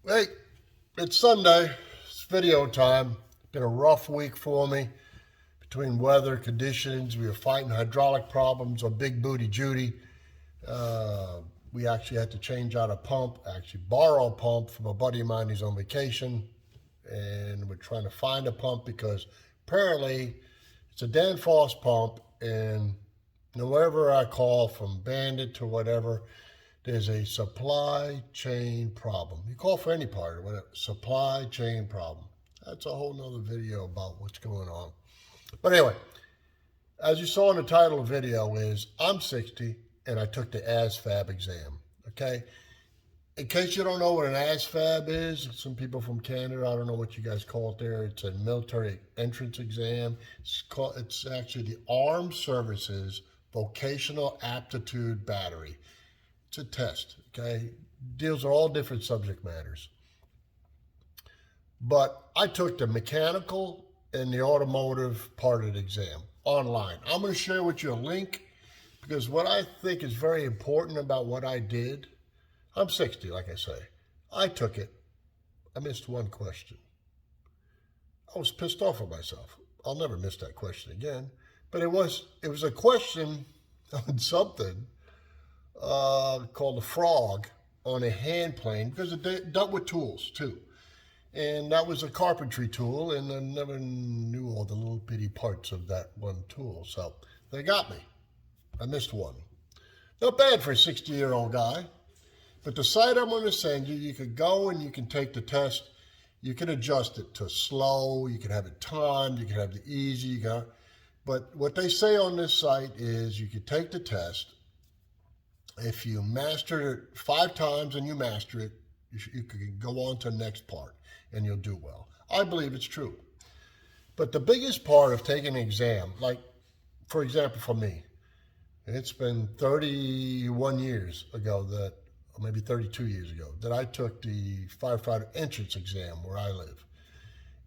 Hey, it's Sunday. It's video time. Been a rough week for me. Between weather conditions, we were fighting hydraulic problems on Big Booty Judy. We actually had to change out a pump, actually borrow a pump from a buddy of mine who's on vacation. And we're trying to find a pump because apparently it's a Danfoss pump, and wherever I call, from Bandit to whatever, there's a supply chain problem. You call for any part or whatever, supply chain problem. That's a whole nother video about what's going on. But anyway, as you saw in the title of the video is, I'm 60 and I took the ASVAB exam, okay? In case you don't know what an ASVAB is, some people from Canada, I don't know what you guys call it there. It's a military entrance exam. It's actually the Armed Services Vocational Aptitude Battery. It's a test, okay? Deals with all different subject matters. But I took the mechanical and the automotive part of the exam online. I'm going to share with you a link because what I think is very important about what I did, I'm 60, like I say. I took it. I missed one question. I was pissed off at myself. I'll never miss that question again. But it was a question on something called a frog on a hand plane, because it dealt with tools too. And that was a carpentry tool, and I never knew all the little bitty parts of that one tool. So they got me. I missed one. Not bad for a 60-year-old guy. But the site I'm going to send you, you could go and you can take the test. You can adjust it to slow. You can have it timed. You can have the easy. But what they say on this site is you could take the test. If you master it 5 times and you master it, you can go on to the next part and you'll do well. I believe it's true. But the biggest part of taking an exam, like, for example, for me, it's been 31 years ago that, or maybe 32 years ago, that I took the firefighter entrance exam where I live.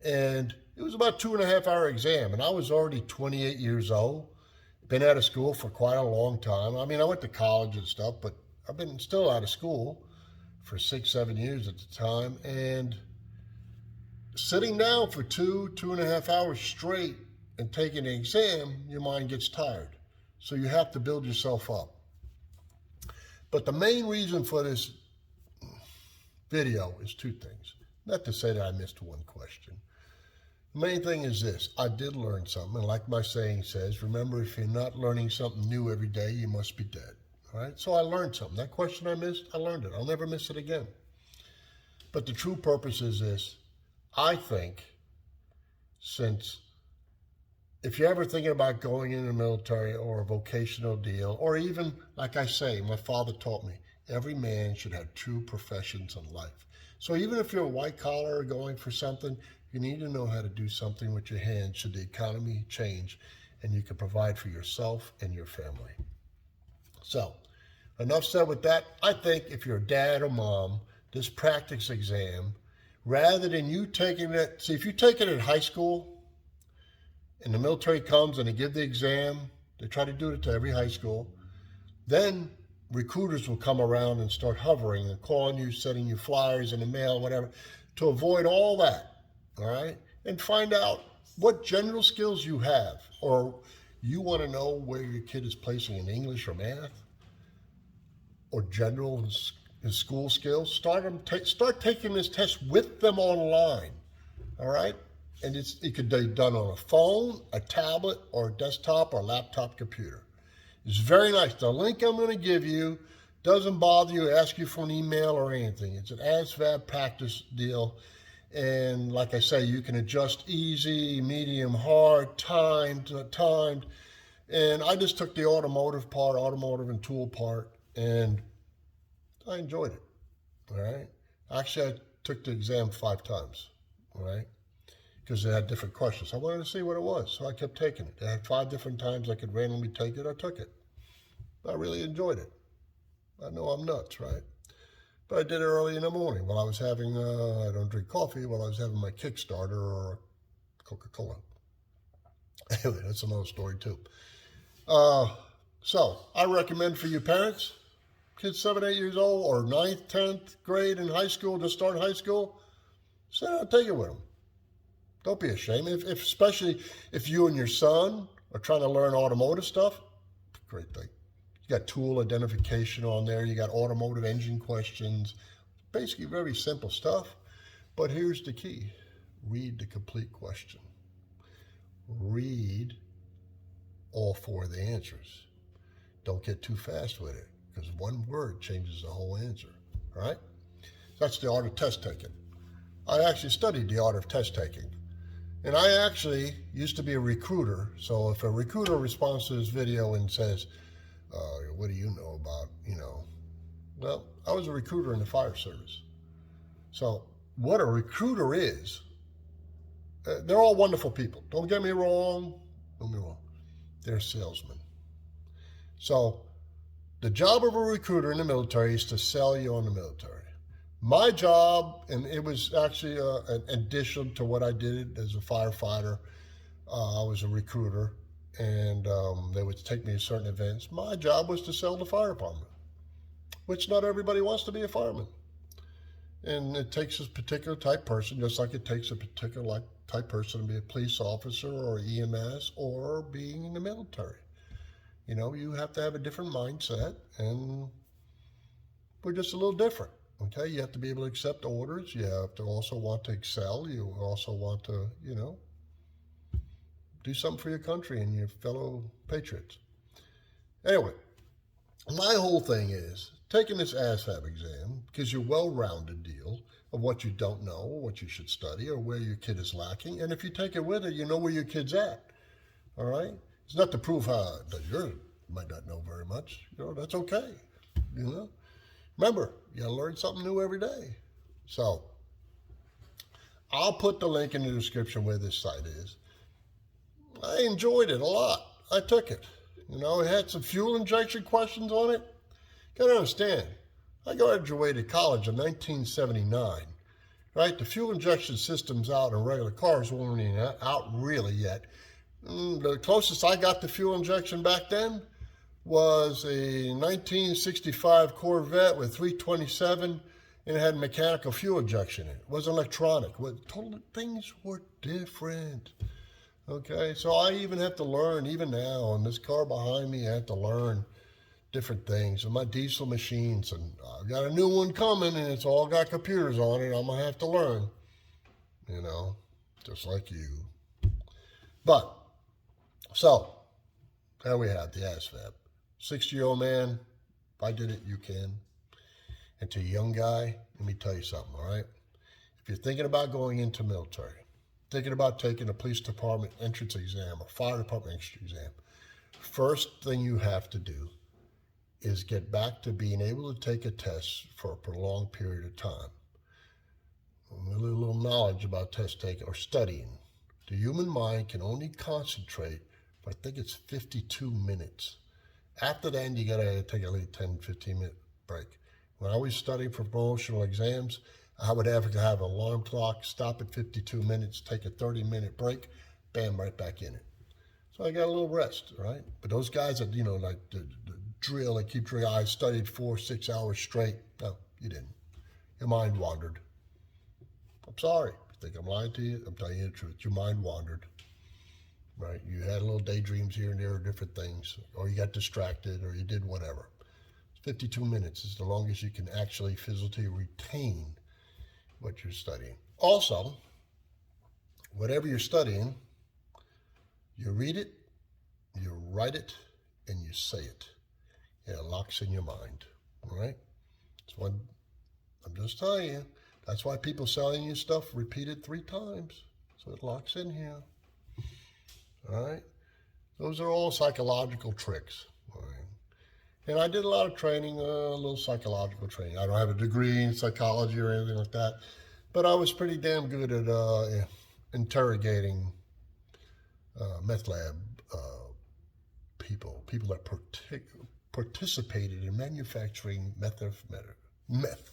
And it was about a 2.5-hour exam, and I was already 28 years old. Been out of school for quite a long time. I mean, I went to college and stuff, but I've been still out of school for 6-7 years at the time. And sitting down for 2.5 hours straight and taking an exam, your mind gets tired. So you have to build yourself up. But the main reason for this video is 2 things. Not to say that I missed one question. The main thing is this: I did learn something, and like my saying says, remember, if you're not learning something new every day, you must be dead. All right? So I learned something. That question I missed, I learned it. I'll never miss it again. But the true purpose is this: I think, since if you're ever thinking about going in the military or a vocational deal, or even, like I say, my father taught me, every man should have 2 professions in life. So even if you're a white collar going for something, you need to know how to do something with your hands should the economy change, and you can provide for yourself and your family. So, enough said with that. I think if you're a dad or mom, this practice exam, rather than you taking it, see, if you take it in high school, and the military comes and they give the exam, they try to do it to every high school, then recruiters will come around and start hovering and calling you, sending you flyers in the mail, whatever, to avoid all that. All right, and find out what general skills you have, or you want to know where your kid is placing in English or math, or general school skills. Start taking this test with them online. All right, and it could be done on a phone, a tablet, or a desktop or laptop computer. It's very nice. The link I'm going to give you doesn't bother you, ask you for an email or anything. It's an ASVAB practice deal. And like I say, you can adjust easy, medium, hard, timed. And I just took the automotive and tool part, and I enjoyed it. All right. Actually, I took the exam 5 times. All right. Because they had different questions. I wanted to see what it was, so I kept taking it. They had 5 different times I could randomly take it. I took it. I really enjoyed it. I know I'm nuts, right? But I did it early in the morning while I was having, I don't drink coffee, while I was having my Kickstarter or Coca-Cola. Anyway, that's another story too. So I recommend for you parents, kid's 7, 8 years old, or 9th, 10th grade in high school, just starting high school, sit down and take it with them. Don't be ashamed. Especially if you and your son are trying to learn automotive stuff, great thing. You got tool identification on there. You got automotive engine questions. Basically very simple stuff. But here's the key. Read the complete question. Read all 4 of the answers. Don't get too fast with it, because one word changes the whole answer. All right? That's the art of test taking. I actually studied the art of test taking. And I actually used to be a recruiter. So if a recruiter responds to this video and says, what do you know about, well, I was a recruiter in the fire service. So what a recruiter is, they're all wonderful people. Don't get me wrong. They're salesmen. So the job of a recruiter in the military is to sell you on the military. My job, and it was actually an addition to what I did as a firefighter, I was a recruiter, and they would take me to certain events. My job was to sell the fire department, which not everybody wants to be a fireman. And it takes a particular type person, just like it takes a particular type person to be a police officer or EMS or being in the military. You have to have a different mindset, and we're just a little different. Okay, you have to be able to accept orders. You have to also want to excel. You also want to, do something for your country and your fellow patriots. Anyway, my whole thing is taking this ASVAB exam gives you a well-rounded deal of what you don't know, or what you should study, or where your kid is lacking. And if you take it with it, you know where your kid's at. All right? It's not to prove that you might not know very much. That's okay. Remember, you gotta learn something new every day. So, I'll put the link in the description where this site is. I enjoyed it a lot. I took it. It had some fuel injection questions on it. Gotta understand, I graduated college in 1979, right? The fuel injection systems out in regular cars weren't even out really yet. The closest I got to fuel injection back then was a 1965 Corvette with 327, and it had mechanical fuel injection in it. It wasn't electronic. Things were different. Okay, so I even have to learn, even now, on this car behind me, I have to learn different things. And my diesel machines, and I've got a new one coming, and it's all got computers on it. I'm going to have to learn, just like you. But, so, there we have the ASVAB. 60-year-old man, if I did it, you can. And to a young guy, let me tell you something, all right? If you're thinking about going into military, thinking about taking a police department entrance exam or fire department entrance exam, first thing you have to do is get back to being able to take a test for a prolonged period of time. A little knowledge about test taking or studying. The human mind can only concentrate for, I think it's 52 minutes. After that, you got to take at least 10, 15-minute break. When I was studying for promotional exams, I would have to have an alarm clock, stop at 52 minutes, take a 30-minute break, bam, right back in it. So I got a little rest, right? But those guys that, like the drill, they keep drilling, I studied 4-6 hours straight. No, you didn't. Your mind wandered. I'm sorry. If you think I'm lying to you, I'm telling you the truth. Your mind wandered. Right? You had little daydreams here and there of different things, or you got distracted, or you did whatever. 52 minutes is the longest you can actually physically retain what you're studying. Also, whatever you're studying, you read it, you write it, and you say it. It locks in your mind. All right? That's what I'm just telling you. That's why people selling you stuff repeat it 3 times, so it locks in here. All right? Those are all psychological tricks. All right? And I did a lot of training, a little psychological training. I don't have a degree in psychology or anything like that, but I was pretty damn good at interrogating meth lab people that participated in manufacturing meth.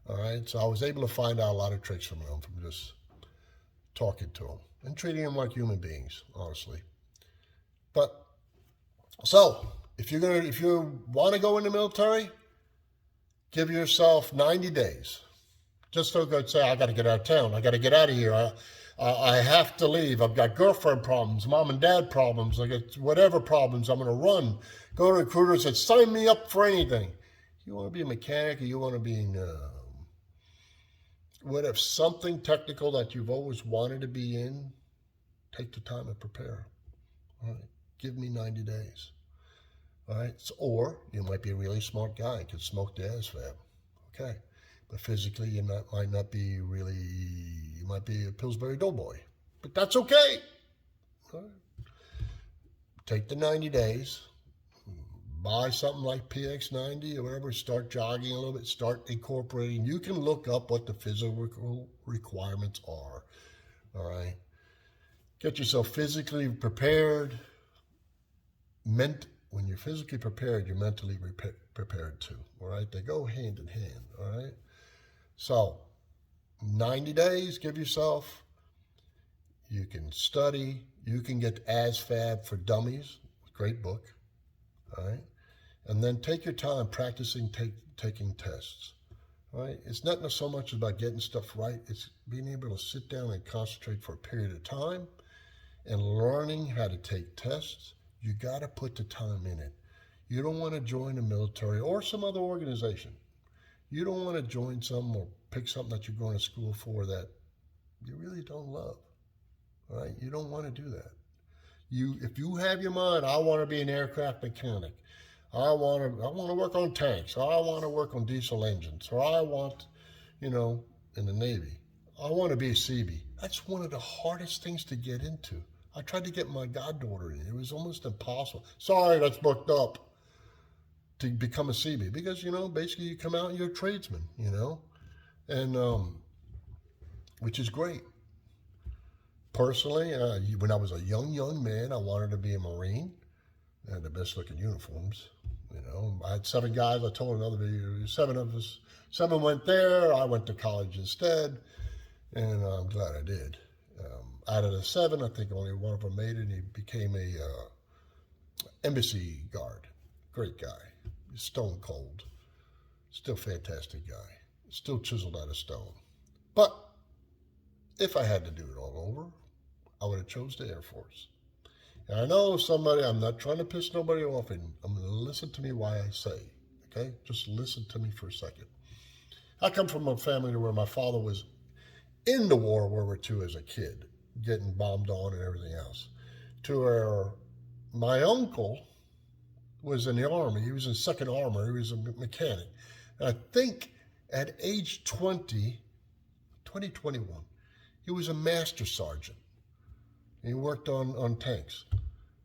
All right? So I was able to find out a lot of tricks from them from just talking to them and treating them like human beings, honestly. But so if you want to go in the military, Give yourself 90 days. Just don't go say, I got to get out of town. I got to get out of here. I have to leave. I've got girlfriend problems, mom and dad problems. I got whatever problems. I'm going to run. Go to recruiters and sign me up for anything. You want to be a mechanic, or you want to be in, what if something technical that you've always wanted to be in, take the time and prepare. All right. Give me 90 days. All right. So, or you might be a really smart guy and can smoke the ASVAB. Okay. But physically, you might not be really, you might be a Pillsbury Doughboy. But that's okay. All right. Take the 90 days. Buy something like PX90 or whatever, start jogging a little bit, start incorporating. You can look up what the physical requirements are, all right? Get yourself physically prepared. When you're physically prepared, you're mentally prepared too, all right? They go hand in hand, all right? So 90 days, give yourself. You can study. You can get ASVAB for Dummies, great book, all right? And then take your time practicing taking tests, right? It's not so much about getting stuff right. It's being able to sit down and concentrate for a period of time and learning how to take tests. You got to put the time in it. You don't want to join the military or some other organization. You don't want to join some or pick something that you're going to school for that you really don't love, right? You don't want to do that. If you have your mind, I want to be an aircraft mechanic. I want to work on tanks, or I want to work on diesel engines, or I want, in the Navy. I want to be a CB. That's one of the hardest things to get into. I tried to get my goddaughter in. It was almost impossible. Sorry, that's booked up, to become a CB, because, basically you come out and you're a tradesman, and which is great. Personally, when I was a young man, I wanted to be a Marine. They had the best looking uniforms. I had 7 guys. I told another video, 7 of us. 7 went there. I went to college instead, and I'm glad I did. Out of the 7, I think only one of them made it. He became a embassy guard. Great guy. Stone cold. Still fantastic guy. Still chiseled out of stone. But if I had to do it all over, I would have chose the Air Force. And I know I'm not trying to piss nobody off, and I'm going to listen to me why I say, okay? Just listen to me for a second. I come from a family where my father was in the war, World War II, as a kid, getting bombed on and everything else, to where my uncle was in the Army. He was in 2nd Armor. He was a mechanic. And I think at age 21, he was a master sergeant. He worked on tanks,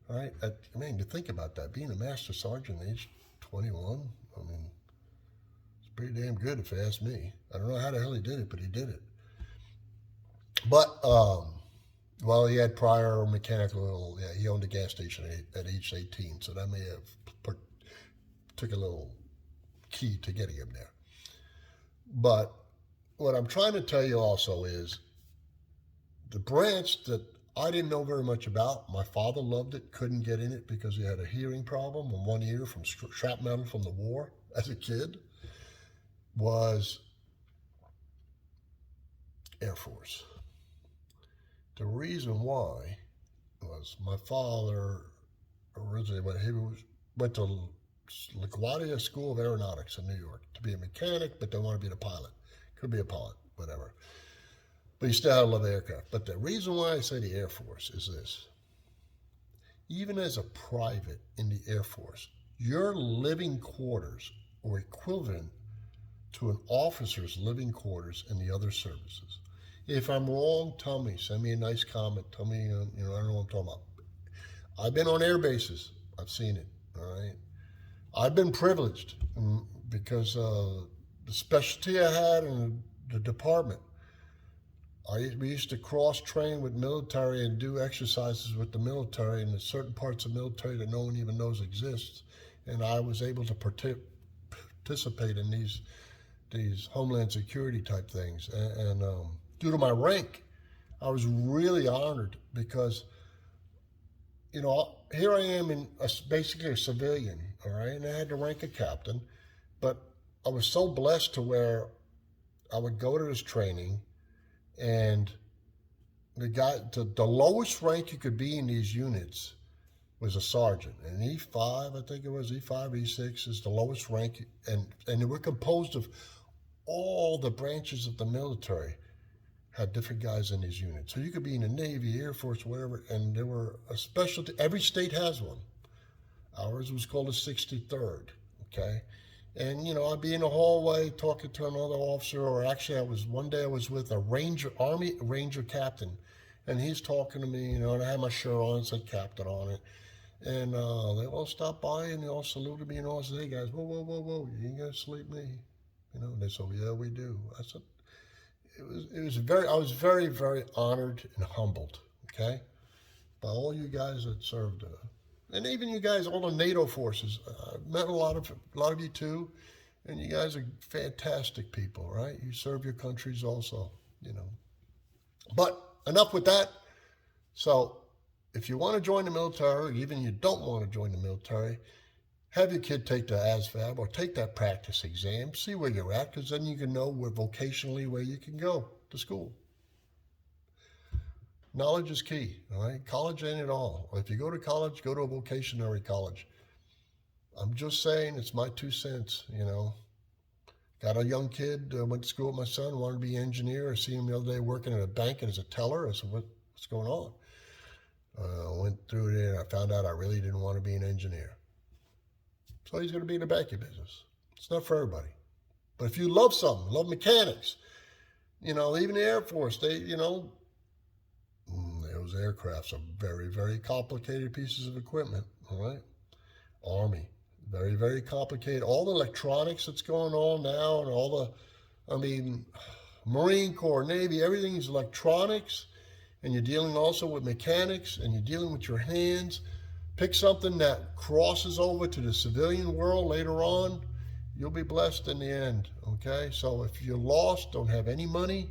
right? To think about that, being a master sergeant at age 21, it's pretty damn good if you ask me. I don't know how the hell he did it, but he did it. But, he had prior mechanical, he owned a gas station at age 18, so that may have took a little key to getting him there. But what I'm trying to tell you also is the branch that I didn't know very much about. My father loved it, couldn't get in it because he had a hearing problem in one ear from shrapnel from the war as a kid, was Air Force. The reason why was my father originally went to LaGuardia School of Aeronautics in New York to be a mechanic, but didn't want to be a pilot. Could be a pilot, whatever. But he still had to love aircraft. But the reason why I say the Air Force is this. Even as a private in the Air Force, your living quarters are equivalent to an officer's living quarters in the other services. If I'm wrong, tell me. Send me a nice comment. Tell me, I don't know what I'm talking about. I've been on air bases. I've seen it, all right? I've been privileged because the specialty I had in the department, we used to cross-train with military and do exercises with the military, and there's certain parts of military that no one even knows exists. And I was able to participate in these Homeland Security type things. And due to my rank, I was really honored because, here I am basically a civilian, all right? And I had the rank of captain, but I was so blessed to where I would go to this training, and the lowest rank you could be in these units was a sergeant. And E5, I think it was E5, E6 is the lowest rank, and they were composed of all the branches of the military. Had different guys in these units. So you could be in the Navy, Air Force, whatever, and there were a specialty. Every state has one. Ours was called the 63rd, okay? And, you know, I'd be in the hallway talking to another officer, or actually one day I was with a Army Ranger captain, and he's talking to me, you know, and I had my shirt on, it said captain on it. And they all stopped by and they all saluted me and all said, "Hey guys, whoa, whoa, whoa, whoa, you ain't gonna sleep me." You know, and they said, "Yeah, we do." I said, I was very, very honored and humbled, okay, by all you guys that served, and even you guys, all the NATO forces. I met a lot of you too, and you guys are fantastic people, right? You serve your countries also, you know. But enough with that. So, if you want to join the military, or even you don't want to join the military, have your kid take the ASVAB or take that practice exam, see where you're at, because then you can know vocationally where you can go to school. Knowledge is key, all right? College ain't it all. If you go to college, go to a vocationary college. I'm just saying, it's my 2 cents, you know. Got a young kid, went to school with my son, wanted to be an engineer. I see him the other day working at a bank and as a teller. I said, what's going on? I went through there and I found out I really didn't want to be an engineer. So he's going to be in the banking business. It's not for everybody. But if you love something, love mechanics, you know, even the Air Force, those aircrafts are very, very complicated pieces of equipment, all right? Army, very, very complicated. All the electronics that's going on now and Marine Corps, Navy, everything's electronics, and you're dealing also with mechanics, and you're dealing with your hands. Pick something that crosses over to the civilian world later on, you'll be blessed in the end, okay? So if you're lost, don't have any money,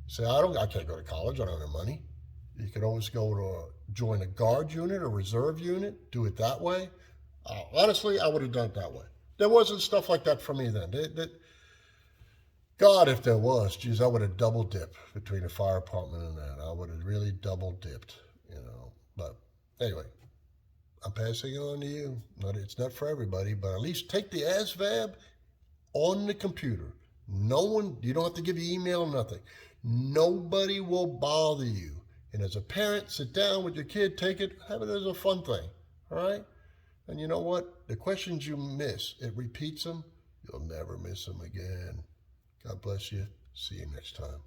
say, I can't go to college, I don't have money. You could always join a guard unit or reserve unit, do it that way. Honestly, I would have done it that way. There wasn't stuff like that for me then. God, if there was, geez, I would have double dipped between the fire department and that. I would have really double dipped, you know. But anyway, I'm passing it on to you. It's not for everybody, but at least take the ASVAB on the computer. You don't have to give your email or nothing. Nobody will bother you. And as a parent, sit down with your kid, take it, have it as a fun thing, all right? And you know what? The questions you miss, it repeats them. You'll never miss them again. God bless you. See you next time.